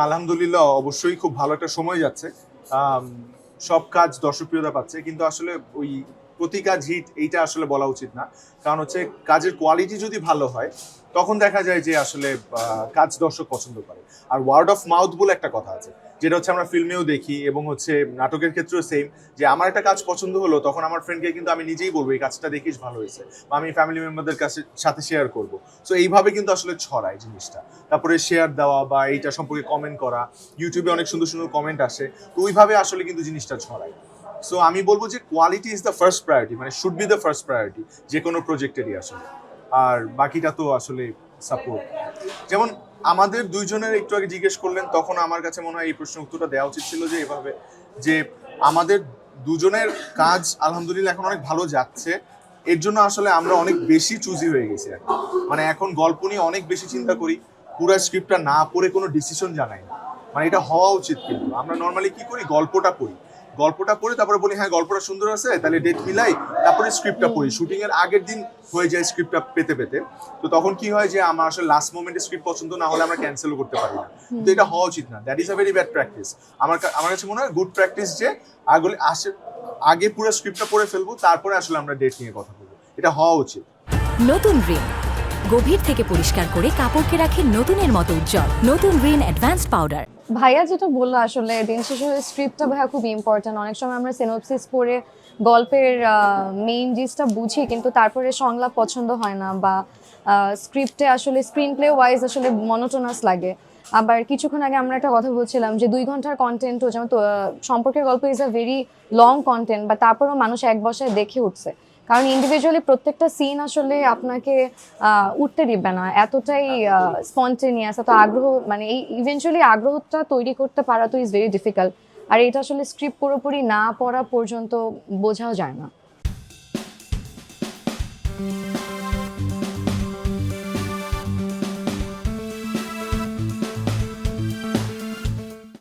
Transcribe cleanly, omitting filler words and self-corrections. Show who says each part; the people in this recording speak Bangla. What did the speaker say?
Speaker 1: আলহামদুলিল্লাহ, অবশ্যই খুব ভালো একটা সময় যাচ্ছে। আম, সব কাজ দর্শকপ্রিয়তা পাচ্ছে, কিন্তু আসলে ওই প্রতি কাজ হিট এইটা আসলে বলা উচিত না। কারণ হচ্ছে কাজের কোয়ালিটি যদি ভালো হয় তখন দেখা যায় যে আসলে কাজ দর্শক পছন্দ করে। আর ওয়ার্ড অফ মাউথ বলে একটা কথা আছে, যেটা হচ্ছে আমরা ফিল্মেও দেখি এবং হচ্ছে নাটকের ক্ষেত্রেও সেম। যে আমার একটা কাজ পছন্দ হলো, তখন আমার ফ্রেন্ডকে কিন্তু আমি নিজেই বলবো এই কাজটা দেখিস, ভালো হয়েছে, বা আমি ফ্যামিলি মেম্বারদের কাছে সাথে শেয়ার করবো। সো এইভাবে কিন্তু আসলে ছড়ায় জিনিসটা। তারপরে শেয়ার দেওয়া বা এইটা সম্পর্কে কমেন্ট করা, ইউটিউবে অনেক সুন্দর সুন্দর কমেন্ট আসে, তো ওইভাবে আসলে কিন্তু জিনিসটা ছড়ায়। সো আমি বলবো যে quality is the first priority, মানে should be the first priority যে কোনো প্রজেক্টেরই আসলে। আর বাকিটা তো আসলে সাপোর্ট। যেমন আমাদের দুইজনের একটু আগে জিজ্ঞেস করলেন, তখন আমার কাছে মনে হয় এই প্রশ্নের উত্তরটা দেওয়া উচিত ছিল যে এভাবে, যে আমাদের দুজনের কাজ আলহামদুলিল্লাহ এখন অনেক ভালো যাচ্ছে। এর জন্য আসলে আমরা অনেক বেশি চুজি হয়ে গেছি এখন। মানে এখন গল্প নিয়ে অনেক বেশি চিন্তা করি, পুরো স্ক্রিপ্টটা না পড়ে কোনো ডিসিশন জানাই না। মানে এটা হওয়া উচিত, কিন্তু আমরা নর্মালি কি করি, গল্পটা পড়ি, গল্পটা পড়ে তারপরে বলি হ্যাঁ গল্পটা সুন্দর আছে, তাহলে ডেট মিলাই, তারপরে স্ক্রিপ্টটা পড়ি। শুটিং এর আগের দিন হয়ে যায় স্ক্রিপ্টটা পেতে পেতে। তো তখন কি হয় যে আমার আসলে লাস্ট মোমেন্টে স্ক্রিপ্ট পছন্দ না হলে আমরা ক্যান্সেলও করতে পারি না। তো এটা হওয়া উচিত না, that is a very bad practice. আমার কাছে মনে হয় গুড প্র্যাকটিস যে আগে পুরো স্ক্রিপ্টটা পড়ে ফেলবো, তারপরে আসলে আমরা ডেট নিয়ে কথা বলবো, এটা হওয়া উচিত।
Speaker 2: নতুন রিন গভীর থেকে পরিষ্কার করে কাপড়কে রাখে নতুনের মতো উজ্জ্বল। নতুন রিন অ্যাডভান্সড পাউডার।
Speaker 3: ভাইয়া যেটা বললো আসলে দিন শেষে স্ক্রিপ্টটা ভাইয়া খুব ইম্পর্ট্যান্ট। অনেক সময় আমরা সিনোপসিস পড়ে গল্পের মেইন জিনিসটা বুঝি, কিন্তু তারপরে সংলাপ পছন্দ হয় না, বা স্ক্রিপ্টে আসলে স্ক্রিন প্লে ওয়াইজ আসলে মনোটোনাস লাগে। আবার কিছুক্ষণ আগে আমরা একটা কথা বলছিলাম যে 2 ঘন্টার কন্টেন্টও যেমন সম্পর্কের গল্প is a very long content, বা তারপরেও মানুষ এক বসায় দেখে উঠছে। কারণ ইন্ডিভিজুয়ালি প্রত্যেকটা সিন আসলে আপনাকে উঠতে দিবে না, এতটাই স্পন্টেনিয়াস, এত আগ্রহ, মানে এই ইভেনচুয়ালি আগ্রহটা তৈরি করতে পারা তো ইজ ভেরি ডিফিকাল্ট। আর এটা আসলে স্ক্রিপ্ট পুরোপুরি না পড়া পর্যন্ত বোঝাও যায় না।